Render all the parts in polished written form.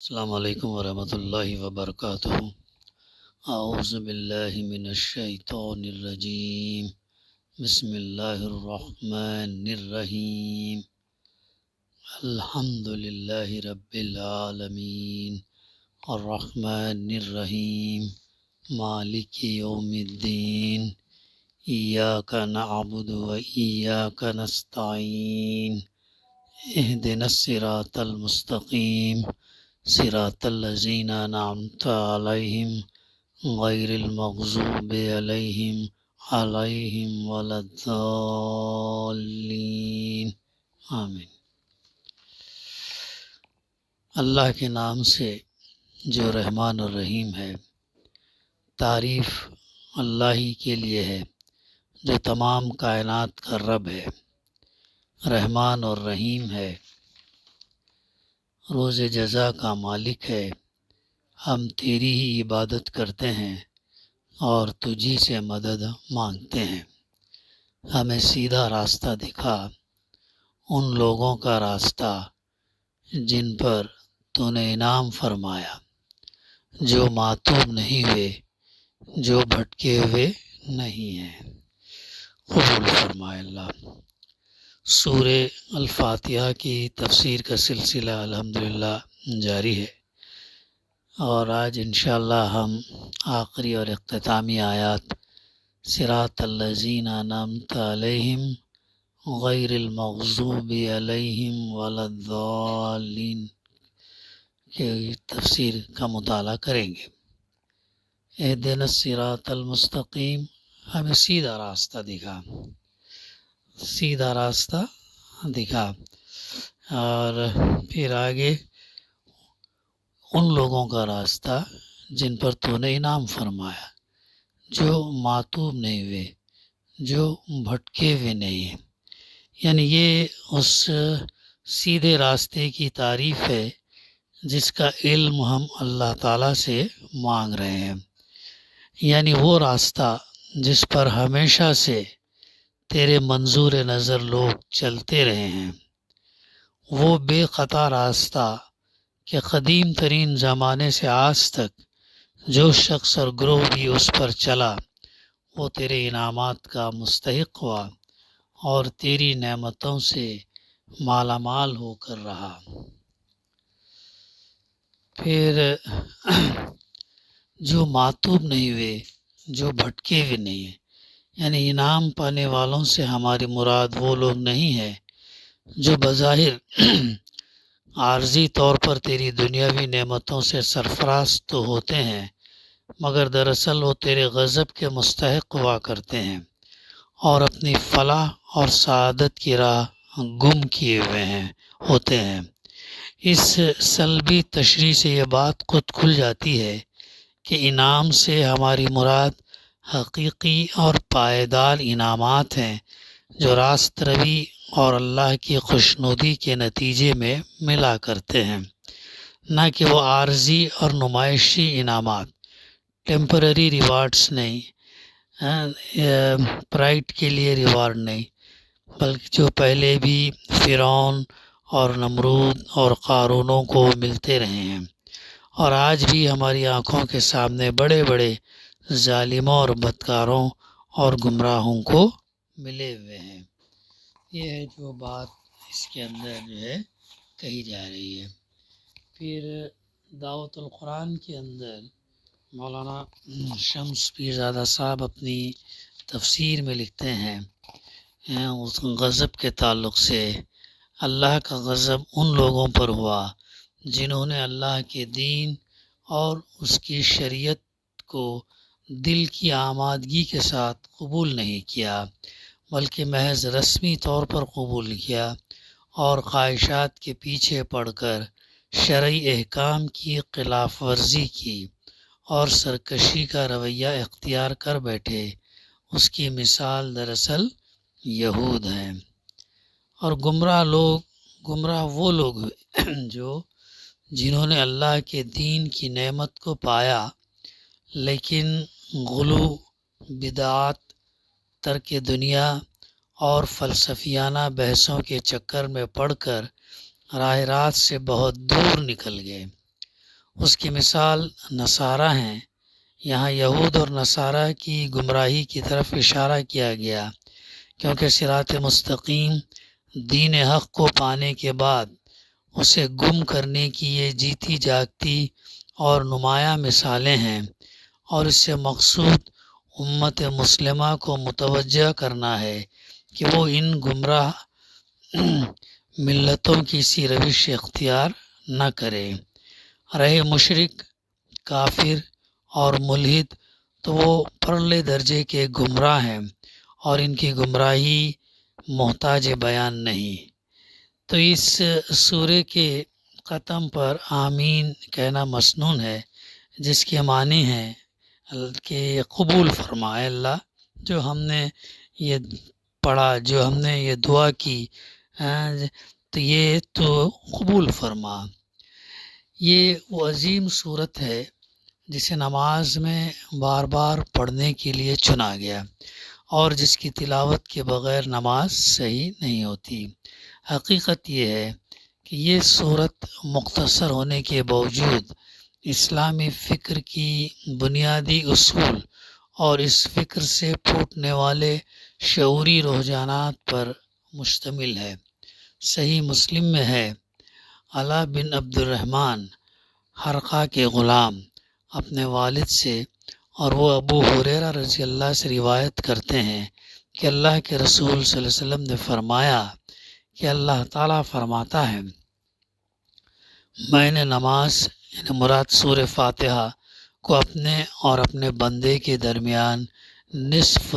السلام علیکم ورحمۃ اللہ وبرکاتہ۔ اعوذ باللہ من الشیطان الرجیم۔ بسم اللہ الرحمن الرحیم۔ الحمد للہ رب العالمین الرحمن الرحیم مالک یوم الدین ایاک نعبد و ایاک نستعین اہدنا الصراط المستقیم صراط الذین انعمت علیہم غیر المغضوب علیہم ولا الضالین آمین۔ اللہ کے نام سے جو رحمان الرحیم ہے، تعریف اللہ ہی کے لیے ہے جو تمام کائنات کا رب ہے، رحمان اور رحیم ہے، روز جزا کا مالک ہے۔ ہم تیری ہی عبادت کرتے ہیں اور تجھی سے مدد مانگتے ہیں۔ ہمیں سیدھا راستہ دکھا، ان لوگوں کا راستہ جن پر تو نے انعام فرمایا، جو معتوب نہیں ہوئے، جو بھٹکے ہوئے نہیں ہیں۔ قبول فرمائے اللہ۔ سورہ الفاتحہ کی تفسیر کا سلسلہ الحمدللہ جاری ہے، اور آج انشاءاللہ ہم آخری اور اختتامی آیات صراط الذین انعمت علیہم غیر المغضوب علیہم ولا الضالین کی تفسیر کا مطالعہ کریں گے۔ اہدنا الصراط المستقیم، ہمیں سیدھا راستہ دکھا، سیدھا راستہ دکھا، اور پھر آگے ان لوگوں کا راستہ جن پر تو نے انعام فرمایا، جو معتوب نہیں ہوئے، جو بھٹکے ہوئے نہیں ہیں۔ یعنی یہ اس سیدھے راستے کی تعریف ہے جس کا علم ہم اللہ تعالیٰ سے مانگ رہے ہیں، یعنی وہ راستہ جس پر ہمیشہ سے تیرے منظور نظر لوگ چلتے رہے ہیں، وہ بے خطا راستہ کہ قدیم ترین زمانے سے آج تک جو شخص اور گروہ بھی اس پر چلا وہ تیرے انعامات کا مستحق ہوا اور تیری نعمتوں سے مالا مال ہو کر رہا۔ پھر جو معتوب نہیں ہوئے، جو بھٹکے ہوئے نہیں ہیں، یعنی انعام پانے والوں سے ہماری مراد وہ لوگ نہیں ہیں جو بظاہر عارضی طور پر تیری دنیاوی نعمتوں سے سرفراز تو ہوتے ہیں، مگر دراصل وہ تیرے غضب کے مستحق ہوا کرتے ہیں اور اپنی فلاح اور سعادت کی راہ گم کیے ہوئے ہوتے ہیں۔ اس سلبی تشریح سے یہ بات خود کھل جاتی ہے کہ انعام سے ہماری مراد حقیقی اور پائیدار انعامات ہیں جو راست روی اور اللہ کی خوشنودی کے نتیجے میں ملا کرتے ہیں، نہ کہ وہ عارضی اور نمائشی انعامات، ٹیمپرری ریوارڈز نہیں، پرائڈ کے لیے ریوارڈ نہیں، بلکہ جو پہلے بھی فرعون اور نمرود اور قارونوں کو ملتے رہے ہیں اور آج بھی ہماری آنکھوں کے سامنے بڑے بڑے ظالموں اور بدکاروں اور گمراہوں کو ملے ہوئے ہیں۔ یہ ہے جو بات اس کے اندر جو ہے کہی جا رہی ہے۔ پھر دعوت القرآن کے اندر مولانا شمس پیر زادہ صاحب اپنی تفسیر میں لکھتے ہیں اس غضب کے تعلق سے، اللہ کا غضب ان لوگوں پر ہوا جنہوں نے اللہ کے دین اور اس کی شریعت کو دل کی آمادگی کے ساتھ قبول نہیں کیا، بلکہ محض رسمی طور پر قبول کیا اور خواہشات کے پیچھے پڑ کر شرعی احکام کی خلاف ورزی کی اور سرکشی کا رویہ اختیار کر بیٹھے۔ اس کی مثال دراصل یہود ہیں۔ اور گمراہ وہ لوگ جو جنہوں نے اللہ کے دین کی نعمت کو پایا لیکن غلو، بدعات، ترک دنیا اور فلسفیانہ بحثوں کے چکر میں پڑ کر راہ راست سے بہت دور نکل گئے۔ اس کی مثال نصارہ ہیں۔ یہاں یہود اور نصارہ کی گمراہی کی طرف اشارہ کیا گیا، کیونکہ صراط مستقیم دین حق کو پانے کے بعد اسے گم کرنے کی یہ جیتی جاگتی اور نمایاں مثالیں ہیں، اور اس سے مقصود امت مسلمہ کو متوجہ کرنا ہے کہ وہ ان گمراہ ملتوں کی سی روش اختیار نہ کرے۔ رہے مشرک، کافر اور ملحد تو وہ پرلے درجے کے گمراہ ہیں، اور ان کی گمراہی محتاج بیان نہیں۔ تو اس سورے کے ختم پر آمین کہنا مسنون ہے، جس کے معنی ہے کہ قبول فرمائے اللہ جو ہم نے یہ پڑھا، جو ہم نے یہ دعا کی، تو یہ تو قبول فرما۔ یہ وہ عظیم صورت ہے جسے نماز میں بار بار پڑھنے کے لیے چنا گیا، اور جس کی تلاوت کے بغیر نماز صحیح نہیں ہوتی۔ حقیقت یہ ہے کہ یہ صورت مختصر ہونے کے باوجود اسلامی فکر کی بنیادی اصول اور اس فکر سے پھوٹنے والے شعوری رجحانات پر مشتمل ہے۔ صحیح مسلم میں ہے، علا بن عبد الرحمن حرقہ کے غلام اپنے والد سے، اور وہ ابو ہریرہ رضی اللہ سے روایت کرتے ہیں کہ اللہ کے رسول صلی اللہ علیہ وسلم نے فرمایا کہ اللہ تعالیٰ فرماتا ہے، میں نے نماز یعنی مراد سورہ فاتحہ کو اپنے اور اپنے بندے کے درمیان نصف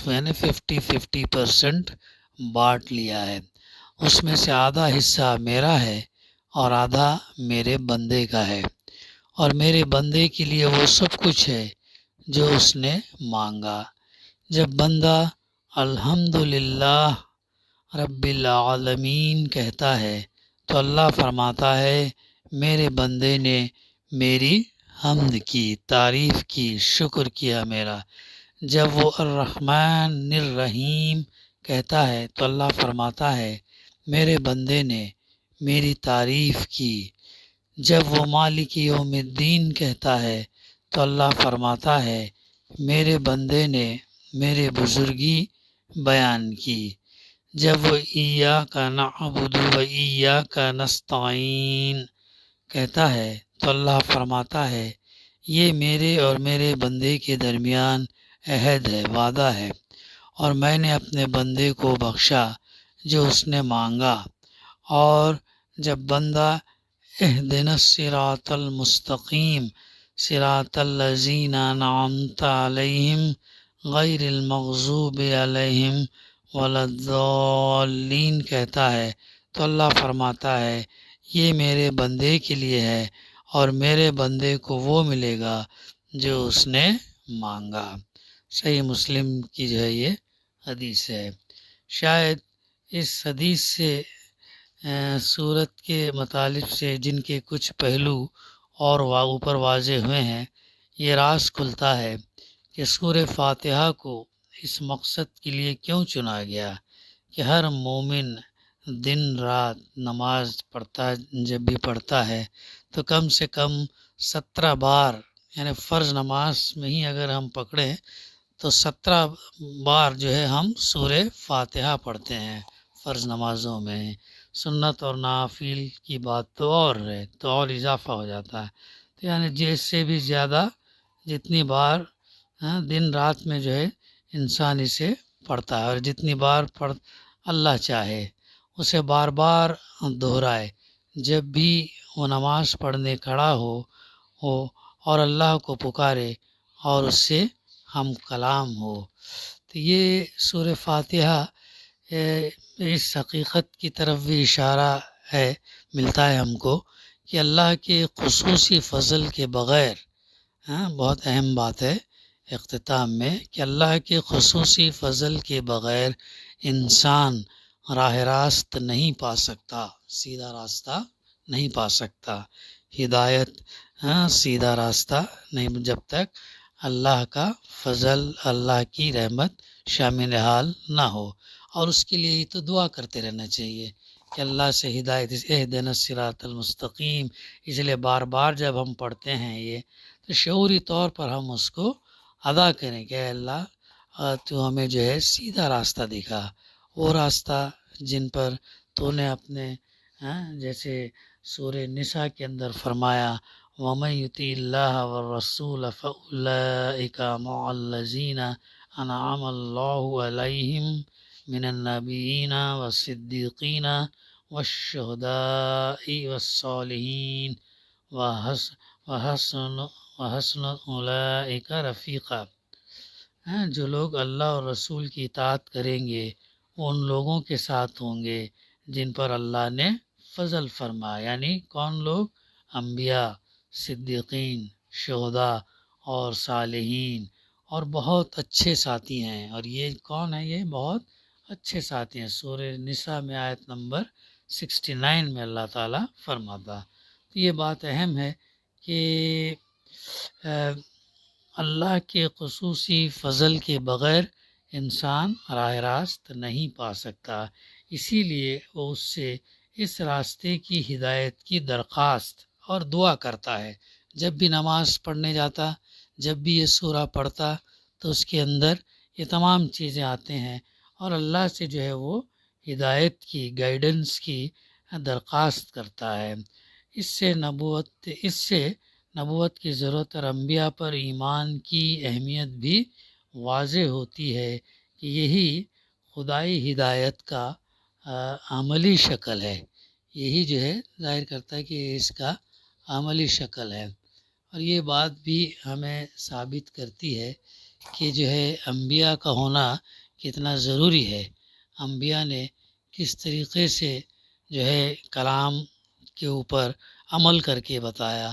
یعنی 50-50% بانٹ لیا ہے۔ اس میں سے آدھا حصہ میرا ہے اور آدھا میرے بندے کا ہے، اور میرے بندے کے لیے وہ سب کچھ ہے جو اس نے مانگا۔ جب بندہ الحمدللہ رب العالمین کہتا ہے تو اللہ فرماتا ہے، میرے بندے نے میری حمد کی، تعریف کی، شکر کیا میرا۔ جب وہ الرحمن الرحیم کہتا ہے تو اللہ فرماتا ہے، میرے بندے نے میری تعریف کی۔ جب وہ مالک یوم الدین کہتا ہے تو اللہ فرماتا ہے، میرے بندے نے میرے بزرگی بیان کی۔ جب وہ ایاک نعبد و ایاک نستعین کہتا ہے تو اللہ فرماتا ہے، یہ میرے اور میرے بندے کے درمیان عہد ہے، وعدہ ہے، اور میں نے اپنے بندے کو بخشا جو اس نے مانگا۔ اور جب بندہ اہدنا الصراط المستقیم صراط الذین انعمت علیہم غیر المغضوب علیہم ولا الضالین کہتا ہے تو اللہ فرماتا ہے، یہ میرے بندے کے لیے ہے، اور میرے بندے کو وہ ملے گا جو اس نے مانگا۔ صحیح مسلم کی جو ہے یہ حدیث ہے۔ شاید اس حدیث سے صورت کے مطالب سے جن کے کچھ پہلو اور اوپر واضح ہوئے ہیں، یہ راز کھلتا ہے کہ سورہ فاتحہ کو اس مقصد کے لیے کیوں چنا گیا کہ ہر مومن دن رات نماز پڑھتا، جب بھی پڑھتا ہے تو کم سے کم 17 بار، یعنی فرض نماز میں ہی اگر ہم پکڑیں تو 17 بار جو ہے ہم سورہ فاتحہ پڑھتے ہیں فرض نمازوں میں۔ سنت اور نوافل کی بات تو اور ہے، تو اور اضافہ ہو جاتا ہے، تو یعنی جس سے بھی زیادہ جتنی بار دن رات میں جو ہے انسان اسے پڑھتا ہے، اور جتنی بار اللہ چاہے اسے بار بار دہرائے۔ جب بھی وہ نماز پڑھنے کھڑا ہو اور اللہ کو پکارے اور اس سے ہم کلام ہو، تو یہ سورہ فاتحہ اس حقیقت کی طرف بھی اشارہ ہے، ملتا ہے ہم کو کہ اللہ کے خصوصی فضل کے بغیر، بہت اہم بات ہے اختتام میں، کہ اللہ کے خصوصی فضل کے بغیر انسان راہ راست نہیں پا سکتا، سیدھا راستہ نہیں پا سکتا، ہدایت، سیدھا راستہ نہیں، جب تک اللہ کا فضل، اللہ کی رحمت شامل حال نہ ہو۔ اور اس کے لیے ہی تو دعا کرتے رہنا چاہیے کہ اللہ سے ہدایت اہدنا الصراط المستقیم، اس لیے بار بار جب ہم پڑھتے ہیں یہ تو شعوری طور پر ہم اس کو ادا کریں کہ اے اللہ تو ہمیں جو ہے سیدھا راستہ دکھا، وہ راستہ جن پر تو نے اپنے جیسے سورہ نساء کے اندر فرمایا وَمَن يُطِعِ اللَّهَ وَالرَّسُولَ فَأُولَٰئِكَ مَعَ الَّذِينَ أَنْعَمَ اللَّهُ عَلَيْهِم مِّنَ النَّبِيِّينَ وَالصِّدِّيقِينَ وَالشُّهَدَاءِ وَالصَّالِحِينَ وَحَسُنَ أُولَٰئِكَ رَفِيقًا۔ جو لوگ اللہ اور رسول کی اطاعت کریں گے وہ ان لوگوں کے ساتھ ہوں گے جن پر اللہ نے فضل فرمایا، یعنی کون لوگ؟ انبیاء، صدیقین، شہداء اور صالحین، اور بہت اچھے ساتھی ہیں۔ اور یہ کون ہیں؟ یہ بہت اچھے ساتھی ہیں۔ سورہ نساء میں آیت نمبر 69 میں اللہ تعالیٰ فرماتا۔ تو یہ بات اہم ہے کہ اللہ کے خصوصی فضل کے بغیر انسان راہ راست نہیں پا سکتا، اسی لیے وہ اس سے اس راستے کی ہدایت کی درخواست اور دعا کرتا ہے۔ جب بھی نماز پڑھنے جاتا، جب بھی یہ سورہ پڑھتا تو اس کے اندر یہ تمام چیزیں آتے ہیں اور اللہ سے جو ہے وہ ہدایت کی، گائیڈنس کی درخواست کرتا ہے۔ اس سے نبوت کی ضرورت اور انبیاء پر ایمان کی اہمیت بھی واضح ہوتی ہے کہ یہی خدائی ہدایت کا عملی شکل ہے، یہی جو ہے ظاہر کرتا ہے کہ اس کا عملی شکل ہے۔ اور یہ بات بھی ہمیں ثابت کرتی ہے کہ جو ہے انبیاء کا ہونا کتنا ضروری ہے۔ انبیاء نے کس طریقے سے جو ہے کلام کے اوپر عمل کر کے بتایا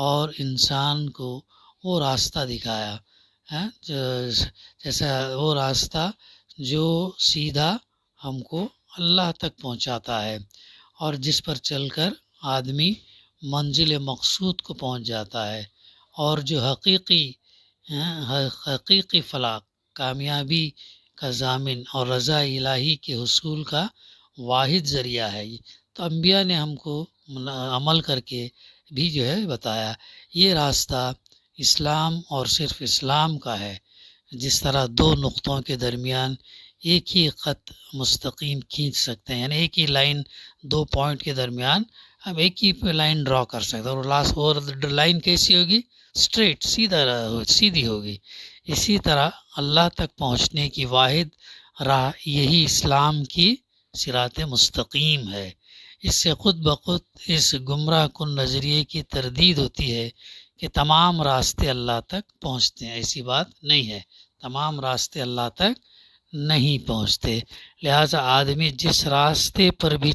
اور انسان کو وہ راستہ دکھایا، جیسا وہ راستہ جو سیدھا ہم کو اللہ تک پہنچاتا ہے اور جس پر چل کر آدمی منزل مقصود کو پہنچ جاتا ہے، اور جو حقیقی فلاح، کامیابی کا ضامن اور رضا الہی کے حصول کا واحد ذریعہ ہے۔ تو انبیاء نے ہم کو عمل کر کے بھی جو ہے بتایا یہ راستہ اسلام اور صرف اسلام کا ہے۔ جس طرح دو نقطوں کے درمیان ایک ہی خط مستقیم کھینچ سکتے ہیں، یعنی ایک ہی لائن، دو پوائنٹ کے درمیان ہم ایک ہی لائن ڈرا کر سکتے ہیں، اور لائن کیسی ہوگی؟ اسٹریٹ، سیدھی ہوگی۔ اسی طرح اللہ تک پہنچنے کی واحد راہ یہی اسلام کی صراط مستقیم ہے۔ اس سے خود بخود اس گمراہ کن نظریے کی تردید ہوتی ہے کہ تمام راستے اللہ تک پہنچتے ہیں۔ ایسی بات نہیں ہے، تمام راستے اللہ تک نہیں پہنچتے، لہٰذا آدمی جس راستے پر بھی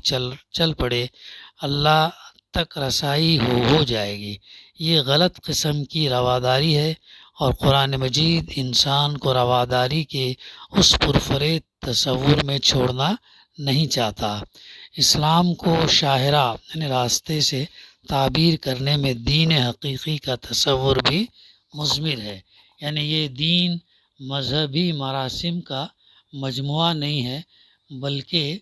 چل پڑے اللہ تک رسائی ہو جائے گی۔ یہ غلط قسم کی رواداری ہے اور قرآن مجید انسان کو رواداری کے اس پرفریب تصور میں چھوڑنا نہیں چاہتا۔ اسلام کو شاہراہ یعنی راستے سے تعبیر کرنے میں دین حقیقی کا تصور بھی مضمر ہے، یعنی یہ دین مذہبی مراسم کا مجموعہ نہیں ہے بلکہ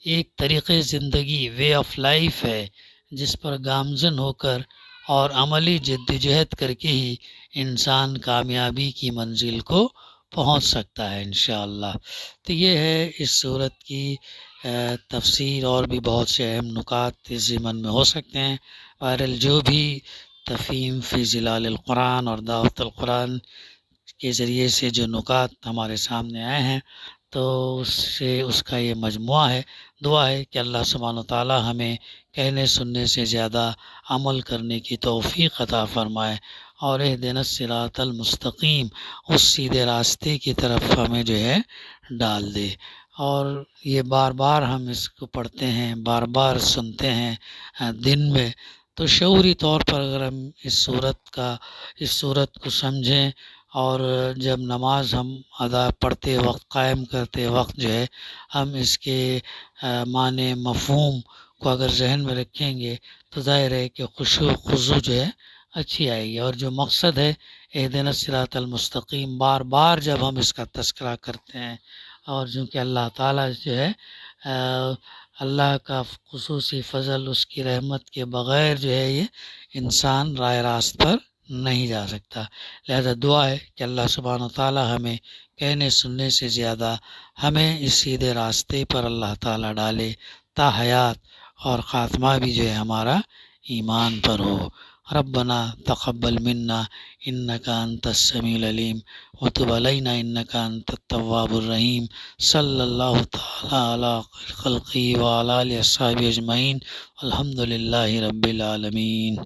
ایک طریقے زندگی، وے آف لائف ہے، جس پر گامزن ہو کر اور عملی جدوجہد کر کے ہی انسان کامیابی کی منزل کو پہنچ سکتا ہے انشاءاللہ۔ تو یہ ہے اس صورت کی تفسیر، اور بھی بہت سے اہم نکات اس ضمن میں ہو سکتے ہیں۔ بہرحال جو بھی تفہیم فی ظلال القرآن اور دعوت القرآن کے ذریعے سے جو نکات ہمارے سامنے آئے ہیں تو اس کا یہ مجموعہ ہے۔ دعا ہے کہ اللہ سبحانہ و تعالی ہمیں کہنے سننے سے زیادہ عمل کرنے کی توفیق عطا فرمائے اور اہدنا الصراط المستقیم، اس سیدھے راستے کی طرف ہمیں جو ہے ڈال دے۔ اور یہ بار بار ہم اس کو پڑھتے ہیں، بار بار سنتے ہیں دن میں، تو شعوری طور پر اگر ہم اس صورت کو سمجھیں اور جب نماز ہم پڑھتے وقت، قائم کرتے وقت جو ہے ہم اس کے معنی، مفہوم کو اگر ذہن میں رکھیں گے تو ظاہر ہے کہ خشوع و خضوع جو ہے اچھی آئے گی۔ اور جو مقصد ہے اہدنا الصراط المستقیم، بار بار جب ہم اس کا تذکرہ کرتے ہیں اور چونکہ اللہ تعالیٰ جو ہے اللہ کا خصوصی فضل، اس کی رحمت کے بغیر جو ہے یہ انسان راہ راست پر نہیں جا سکتا۔ لہذا دعا ہے کہ اللہ سبحانہ وتعالی ہمیں کہنے سننے سے زیادہ ہمیں اس سیدھے راستے پر اللہ تعالیٰ ڈالے، تا حیات اور خاتمہ بھی جو ہے ہمارا ایمان پر ہو۔ ربنا تقبل منا انک انت السمیع العلیم وتب علینا انک انت التواب الرحیم۔ صلی اللہ تعالی علی خیر خلقہ وعلی آلہ وصحبہ اجمعین، الحمد للہ رب العالمین۔